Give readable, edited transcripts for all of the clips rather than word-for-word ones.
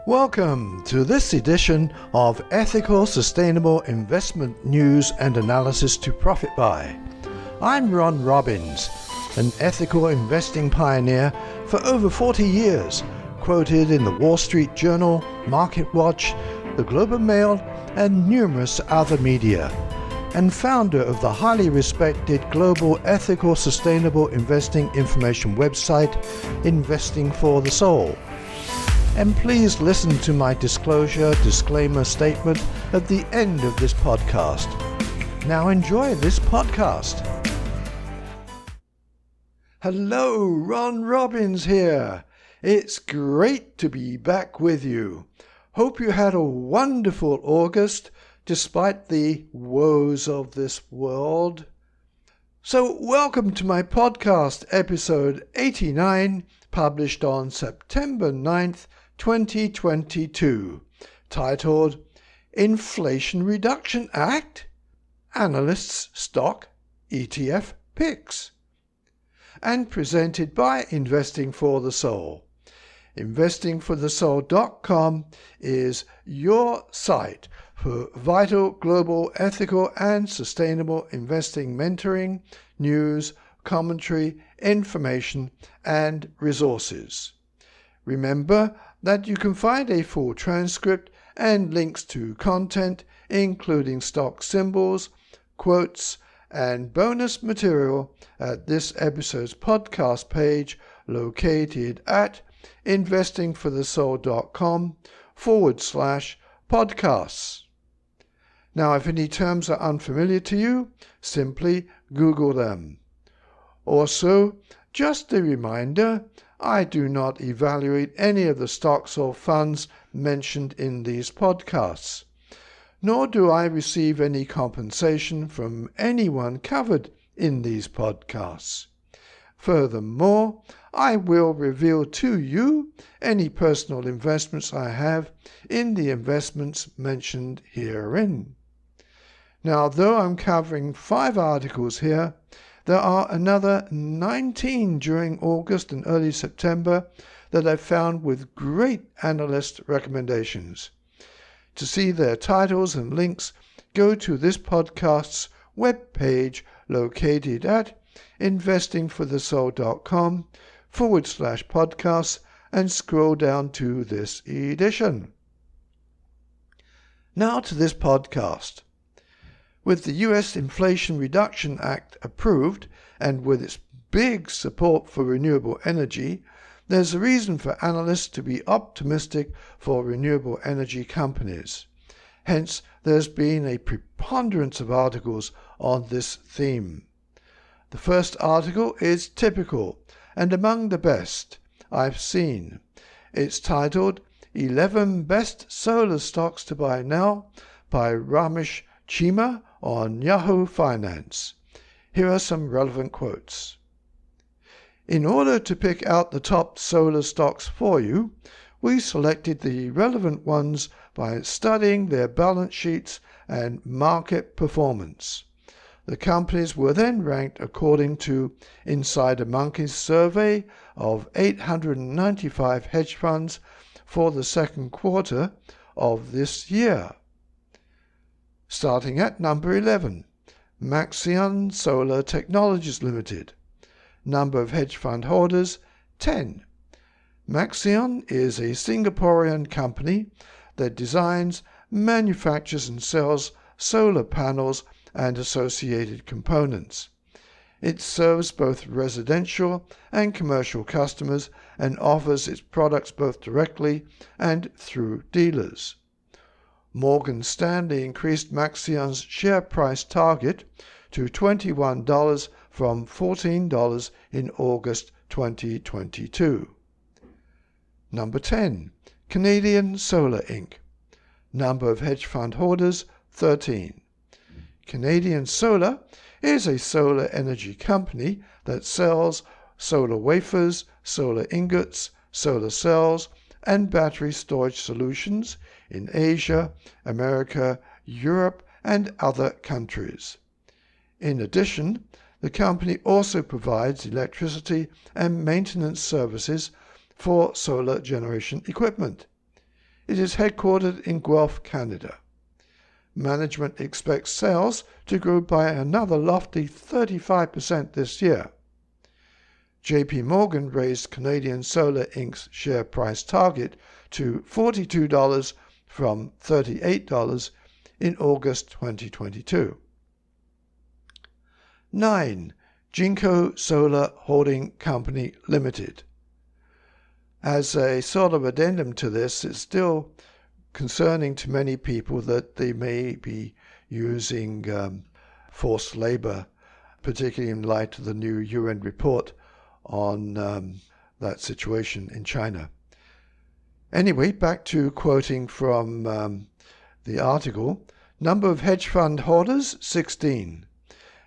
Welcome to this edition of Ethical Sustainable Investment News and Analysis to Profit By. I'm Ron Robbins, an ethical investing pioneer for over 40 years, quoted in the Wall Street Journal, MarketWatch, the Globe and Mail, and numerous other media, and founder of the highly respected global ethical sustainable investing information website, Investing for the Soul. And please listen to my disclaimer statement at the end of this podcast. Now enjoy this podcast. Hello, Ron Robbins here. It's great to be back with you. Hope you had a wonderful August despite the woes of this world. So welcome to my podcast, episode 89, published on September 9th, 2022, titled Inflation Reduction Act? Analysts Stock-ETF Picks, and presented by Investing for the Soul. Investingforthesoul.com is your site for vital global ethical and sustainable investing mentoring, news, commentary, information, and resources. Remember that you can find a full transcript and links to content, including stock symbols, quotes, and bonus material at this episode's podcast page located at investingforthesoul.com/podcasts. Now, if any terms are unfamiliar to you, simply Google them. Also, just a reminder, I do not evaluate any of the stocks or funds mentioned in these podcasts, nor do I receive any compensation from anyone covered in these podcasts. Furthermore, I will reveal to you any personal investments I have in the investments mentioned herein. Now, though I'm covering 5 articles here, there are another 19 during August and early September that I found with great analyst recommendations. To see their titles and links, go to this podcast's webpage located at investingforthesoul.com/podcasts and scroll down to this edition. Now to this podcast. With the U.S. Inflation Reduction Act approved, and with its big support for renewable energy, there's a reason for analysts to be optimistic for renewable energy companies. Hence, there's been a preponderance of articles on this theme. The first article is typical and among the best I've seen. It's titled 11 Best Solar Stocks to Buy Now by Ramesh Chima on Yahoo Finance. Here are some relevant quotes. In order to pick out the top solar stocks for you, we selected the relevant ones by studying their balance sheets and market performance. The companies were then ranked according to Insider Monkey's survey of 895 hedge funds for the second quarter of this year. Starting at number 11, Maxion Solar Technologies Limited. Number of hedge fund holders, 10. Maxion is a Singaporean company that designs, manufactures and sells solar panels and associated components. It serves both residential and commercial customers and offers its products both directly and through dealers. Morgan Stanley increased Maxion's share price target to $21 from $14 in August 2022. Number 10. Canadian Solar Inc. Number of hedge fund holders, 13. Canadian Solar is a solar energy company that sells solar wafers, solar ingots, solar cells, and battery storage solutions in Asia, America, Europe, and other countries. In addition, the company also provides electricity and maintenance services for solar generation equipment. It is headquartered in Guelph, Canada. Management expects sales to grow by another lofty 35% this year. JP Morgan raised Canadian Solar Inc.'s share price target to $42 from $38 in August 2022. 9. Jinko Solar Holding Company Limited. As a sort of addendum to this, it's still concerning to many people that they may be using forced labor, particularly in light of the new UN report on that situation in China. Anyway, back to quoting from the article. Number of hedge fund holders, 16.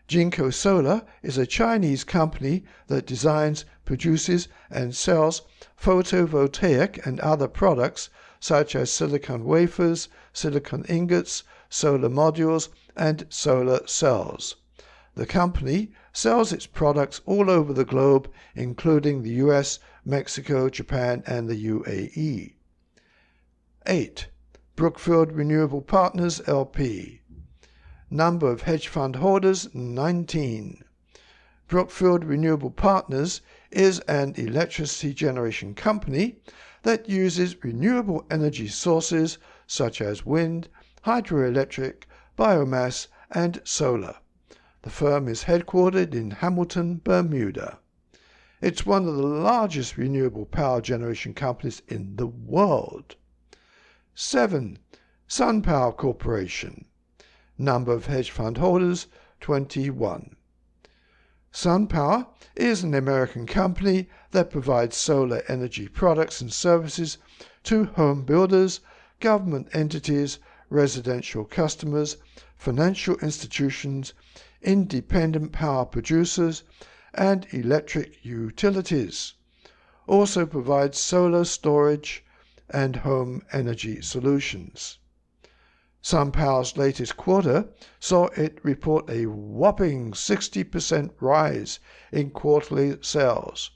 Jinko Solar is a Chinese company that designs, produces, and sells photovoltaic and other products such as silicon wafers, silicon ingots, solar modules, and solar cells. The company sells its products all over the globe, including the US, Mexico, Japan, and the UAE. 8. Brookfield Renewable Partners LP. Number of hedge fund holders, 19. Brookfield Renewable Partners is an electricity generation company that uses renewable energy sources such as wind, hydroelectric, biomass, and solar. The firm is headquartered in Hamilton, Bermuda. It's one of the largest renewable power generation companies in the world. 7. SunPower Corporation. Number of hedge fund holders, 21. SunPower is an American company that provides solar energy products and services to home builders, government entities, residential customers, financial institutions, independent power producers, and electric utilities. Also provides solar storage and home energy solutions. SunPower's latest quarter saw it report a whopping 60% rise in quarterly sales.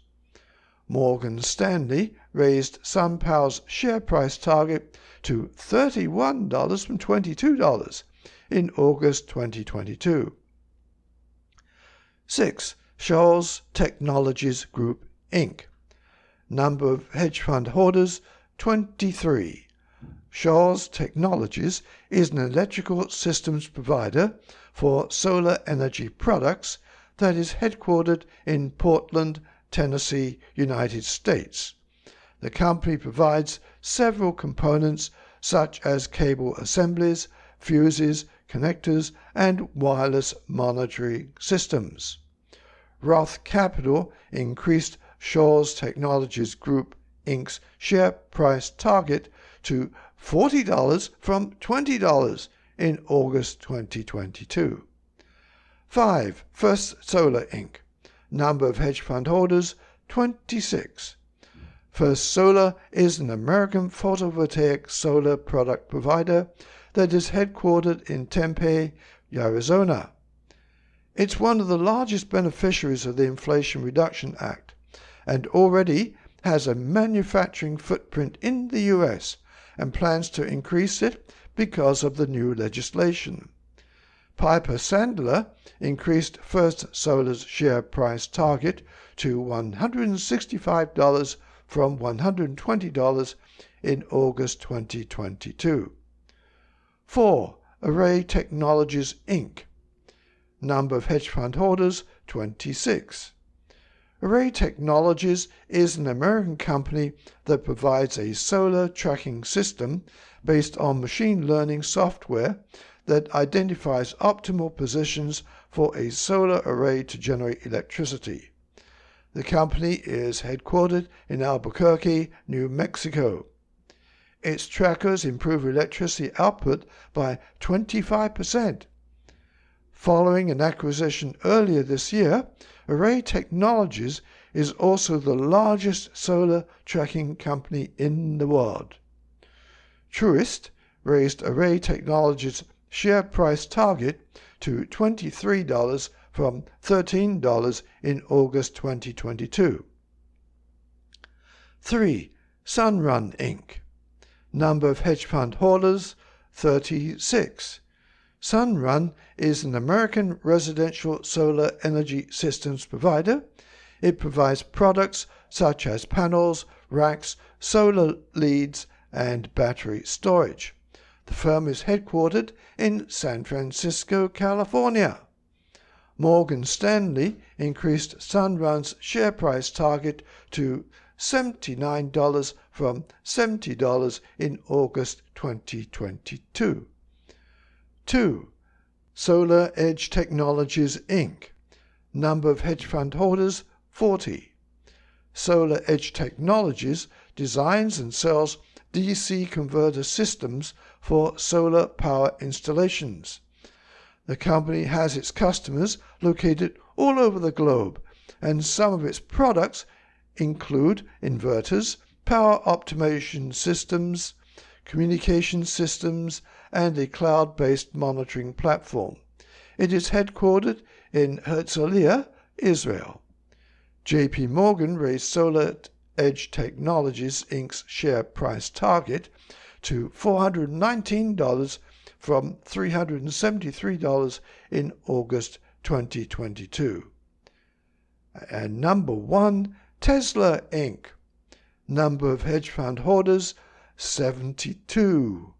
Morgan Stanley raised SunPower's share price target to $31 from $22 in August 2022. 6. Shoals Technologies Group, Inc. Number of hedge fund holders, 23. Shoals Technologies is an electrical systems provider for solar energy products that is headquartered in Portland, Tennessee, United States. The company provides several components such as cable assemblies, fuses, connectors, and wireless monitoring systems. Roth Capital increased Shoals Technologies Group, Inc.'s share price target to $40 from $20 in August 2022. 5. First Solar Inc. Number of hedge fund holders, 26. First Solar is an American photovoltaic solar product provider that is headquartered in Tempe, Arizona. It's one of the largest beneficiaries of the Inflation Reduction Act and already has a manufacturing footprint in the U.S. and plans to increase it because of the new legislation. Piper Sandler increased First Solar's share price target to $165 from $120 in August 2022. 4. Array Technologies, Inc. Number of hedge fund holders, 26. Array Technologies is an American company that provides a solar tracking system based on machine learning software that identifies optimal positions for a solar array to generate electricity. The company is headquartered in Albuquerque, New Mexico. Its trackers improve electricity output by 25%. Following an acquisition earlier this year, Array Technologies is also the largest solar tracking company in the world. Truist raised Array Technologies' share price target to $23 from $13 in August 2022. 3. Sunrun Inc. Number of hedge fund holders, 36. Sunrun is an American residential solar energy systems provider. It provides products such as panels, racks, solar leads, and battery storage. The firm is headquartered in San Francisco, California. Morgan Stanley increased Sunrun's share price target to $79 from $70 in August 2022. 2. Solar Edge Technologies, Inc. Number of hedge fund holders, 40. Solar Edge Technologies designs and sells DC converter systems for solar power installations. The company has its customers located all over the globe, and some of its products include inverters, power optimization systems, communication systems, and a cloud-based monitoring platform. It is headquartered in Herzliya, Israel. J.P. Morgan raised Solar Edge Technologies, Inc.'s share price target to $419 from $373 in August 2022. And number 1, Tesla, Inc. Number of hedge fund holders, 72.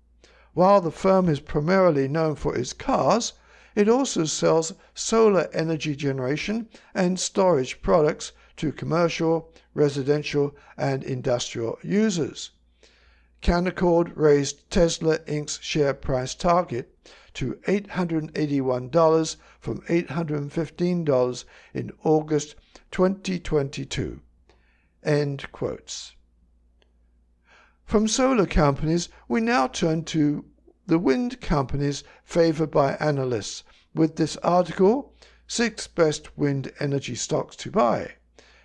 While the firm is primarily known for its cars, it also sells solar energy generation and storage products to commercial, residential, and industrial users. Canaccord raised Tesla Inc.'s share price target to $881 from $815 in August 2022. End quotes. From solar companies, we now turn to the wind companies favored by analysts with this article, 6 Best Wind Energy Stocks to Buy.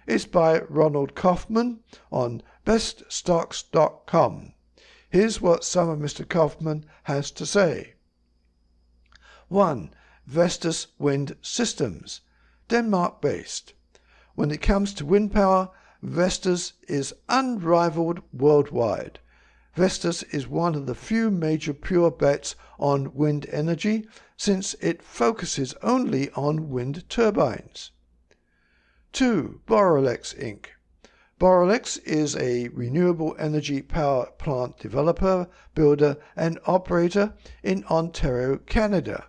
It's by Ronald Kaufman on beststocks.com. Here's what some of Mr. Kaufman has to say. 1. Vestas Wind Systems, Denmark-based. When it comes to wind power, Vestas is unrivaled worldwide. Vestas is one of the few major pure bets on wind energy since it focuses only on wind turbines. 2. Boralex Inc. Boralex is a renewable energy power plant developer, builder, and operator in Ontario, Canada.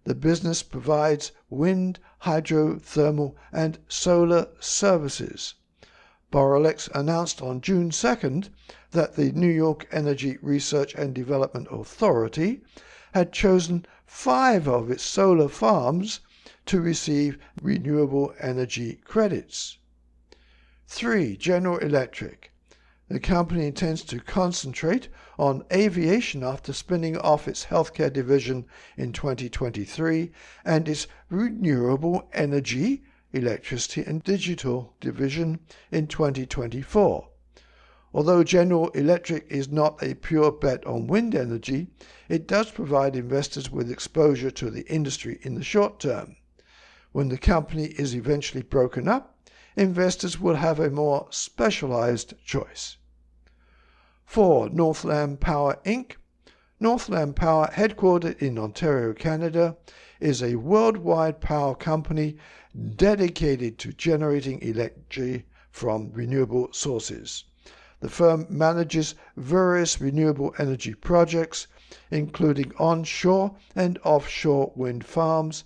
The business provides wind, hydro, thermal, and solar services. Boralex announced on June 2nd that the New York Energy Research and Development Authority had chosen 5 of its solar farms to receive renewable energy credits. 3. General Electric. The company intends to concentrate on aviation after spinning off its healthcare division in 2023 and its renewable energy, electricity and digital division in 2024. Although General Electric is not a pure bet on wind energy, it does provide investors with exposure to the industry in the short term. When the company is eventually broken up, investors will have a more specialized choice. 4. Northland Power Inc. Northland Power, headquartered in Ontario, Canada, is a worldwide power company dedicated to generating electricity from renewable sources. The firm manages various renewable energy projects, including onshore and offshore wind farms,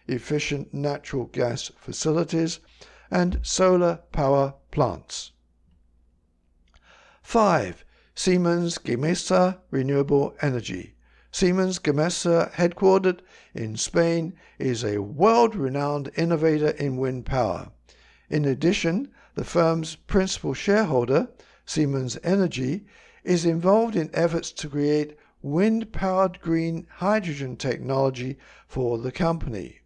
efficient natural gas facilities, and solar power plants. 5. Siemens Gamesa Renewable Energy. Siemens Gamesa, headquartered in Spain, is a world-renowned innovator in wind power. In addition, the firm's principal shareholder, Siemens Energy, is involved in efforts to create wind-powered green hydrogen technology for the company.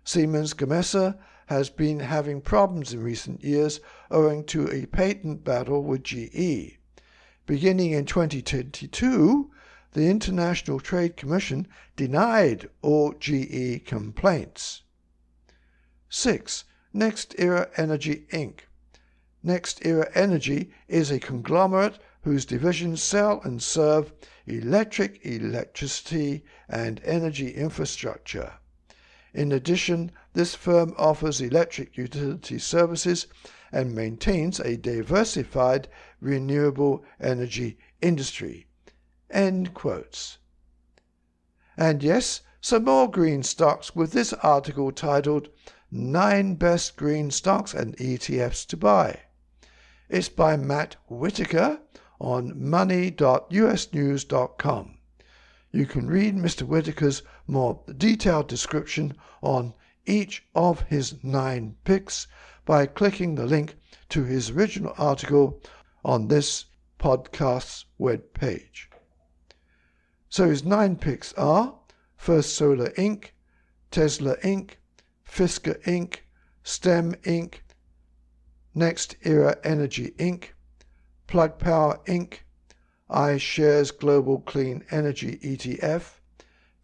Siemens Gamesa has been having problems in recent years owing to a patent battle with GE. Beginning in 2022, the International Trade Commission denied all GE complaints. 6. Next Era Energy Inc. Next Era Energy is a conglomerate whose divisions sell and serve electricity, and energy infrastructure. In addition, this firm offers electric utility services and maintains a diversified renewable energy industry. End quotes. And yes, some more green stocks with this article titled 9 Best Green Stocks and ETFs to Buy. It's by Matt Whitaker on money.usnews.com. You can read Mr. Whitaker's more detailed description on each of his 9 picks by clicking the link to his original article on this podcast's web page. So his 9 picks are First Solar Inc., Tesla Inc., Fisker Inc., STEM Inc., Next Era Energy Inc., Plug Power Inc., iShares Global Clean Energy ETF,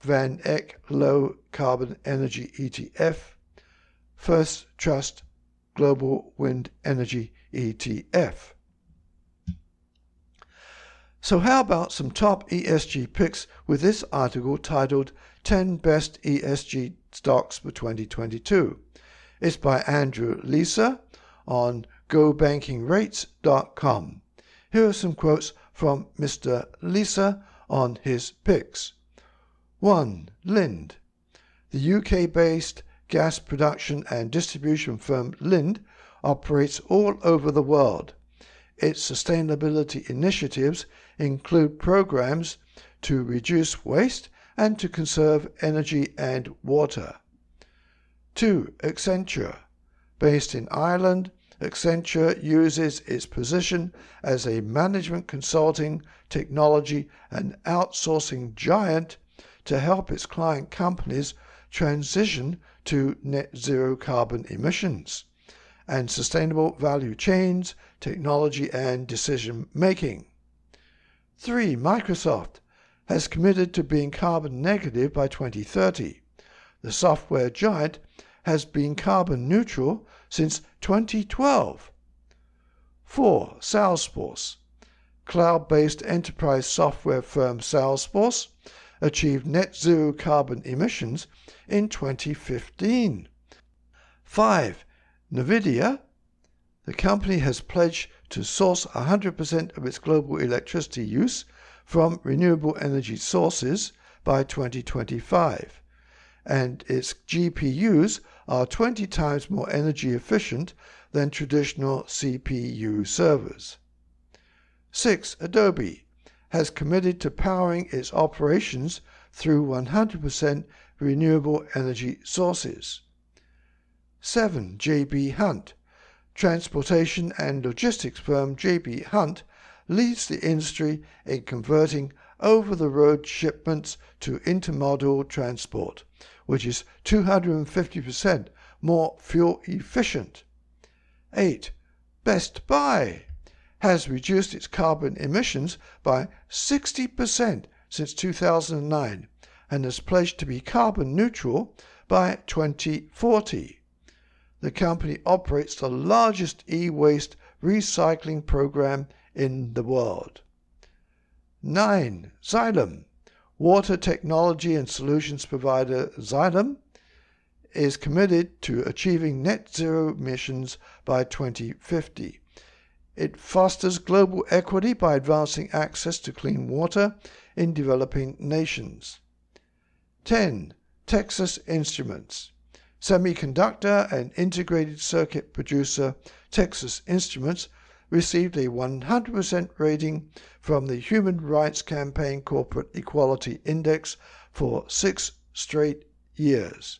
Van Eck Low Carbon Energy ETF, First Trust Global Wind Energy ETF. So how about some top ESG picks with this article titled 10 Best ESG Stocks for 2022. It's by Andrew Lisa on GoBankingRates.com. Here are some quotes from Mr. Lisa on his picks. 1. Lind. The UK-based gas production and distribution firm Lind operates all over the world. Its sustainability initiatives include programs to reduce waste and to conserve energy and water. 2. Accenture. Based in Ireland, Accenture uses its position as a management consulting, technology, and outsourcing giant to help its client companies transition to net zero carbon emissions and sustainable value chains, technology, and decision making. 3. Microsoft has committed to being carbon negative by 2030. The software giant has been carbon neutral since 2012. 4. Salesforce. Cloud-based enterprise software firm Salesforce achieved net zero carbon emissions in 2015. 5. NVIDIA. The company has pledged to source 100% of its global electricity use from renewable energy sources by 2025, and its GPUs are 20 times more energy efficient than traditional CPU servers. 6. Adobe has committed to powering its operations through 100% renewable energy sources. 7. J.B. Hunt. Transportation and logistics firm J.B. Hunt leads the industry in converting over-the-road shipments to intermodal transport, which is 250% more fuel efficient. 8. Best Buy has reduced its carbon emissions by 60% since 2009 and has pledged to be carbon neutral by 2040. The company operates the largest e-waste recycling program in the world. 9. Xylem. Water technology and solutions provider Xylem is committed to achieving net zero emissions by 2050. It fosters global equity by advancing access to clean water in developing nations. 10. Texas Instruments. Semiconductor and integrated circuit producer Texas Instruments received a 100% rating from the Human Rights Campaign Corporate Equality Index for 6 straight years.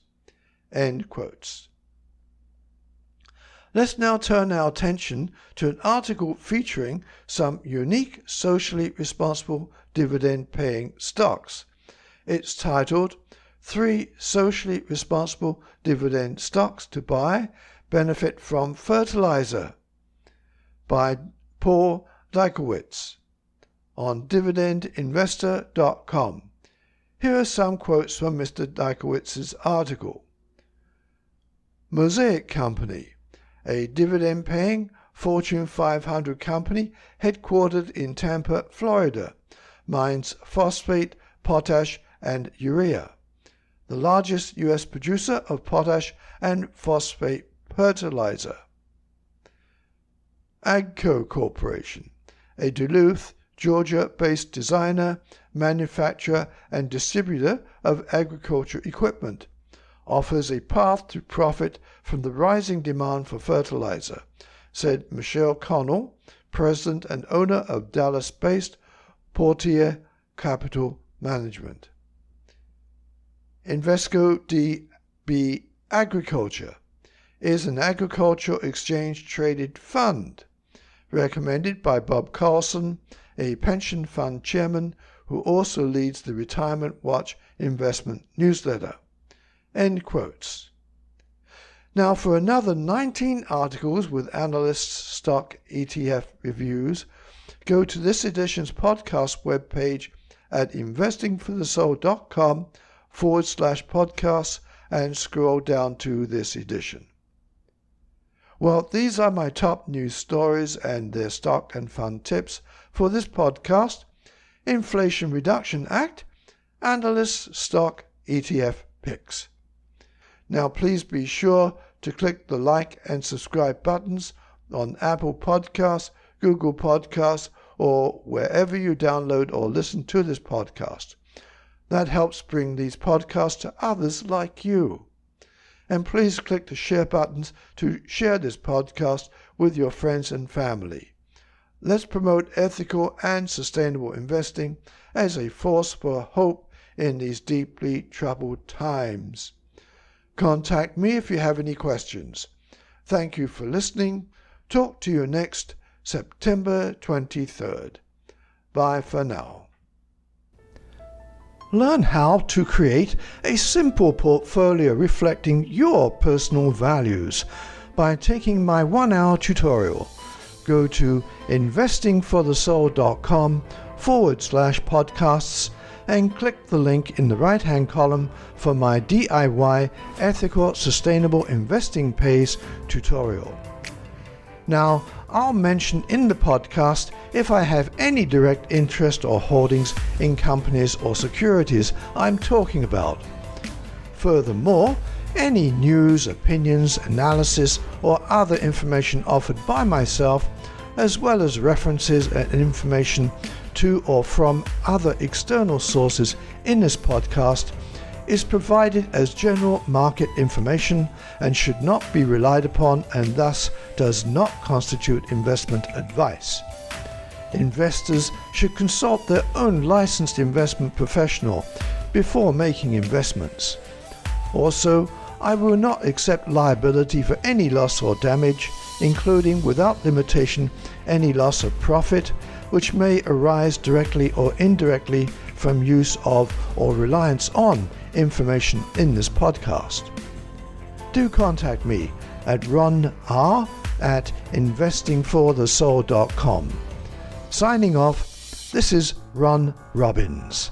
End quotes. Let's now turn our attention to an article featuring some unique socially responsible dividend-paying stocks. It's titled 3 Socially Responsible Dividend Stocks to Buy Benefit from Fertilizer by Paul Dykowitz on dividendinvestor.com. Here are some quotes from Mr. Dykowitz's article. Mosaic Company, a dividend-paying Fortune 500 company headquartered in Tampa, Florida, mines phosphate, potash, and urea, the largest U.S. producer of potash and phosphate fertilizer. AGCO Corporation, a Duluth, Georgia-based designer, manufacturer, and distributor of agriculture equipment, offers a path to profit from the rising demand for fertilizer, said Michelle Connell, president and owner of Dallas-based Portier Capital Management. Invesco DB Agriculture is an agricultural exchange-traded fund recommended by Bob Carlson, a pension fund chairman who also leads the Retirement Watch investment newsletter. End quotes. Now for another 19 articles with Analysts Stock-ETF reviews, go to this edition's podcast webpage at investingforthesoul.com/podcasts and scroll down to this edition. Well, these are my top news stories and their stock and fund tips for this podcast, Inflation Reduction Act, Analysts Stock-ETF Picks. Now please be sure to click the like and subscribe buttons on Apple Podcasts, Google Podcasts, or wherever you download or listen to this podcast. That helps bring these podcasts to others like you. And please click the share buttons to share this podcast with your friends and family. Let's promote ethical and sustainable investing as a force for hope in these deeply troubled times. Contact me if you have any questions. Thank you for listening. Talk to you next September 23rd. Bye for now. Learn how to create a simple portfolio reflecting your personal values by taking my 1-hour tutorial. Go to investingforthesoul.com/podcasts and click the link in the right-hand column for my DIY Ethical Sustainable Investing Pays tutorial. Now, I'll mention in the podcast if I have any direct interest or holdings in companies or securities I'm talking about. Furthermore, any news, opinions, analysis, or other information offered by myself, as well as references and information to or from other external sources in this podcast, is provided as general market information and should not be relied upon and thus does not constitute investment advice. Investors should consult their own licensed investment professional before making investments. Also, I will not accept liability for any loss or damage, including without limitation any loss of profit, which may arise directly or indirectly from use of or reliance on information in this podcast. Do contact me at ronr@investingforthesoul.com. Signing off, this is Ron Robbins.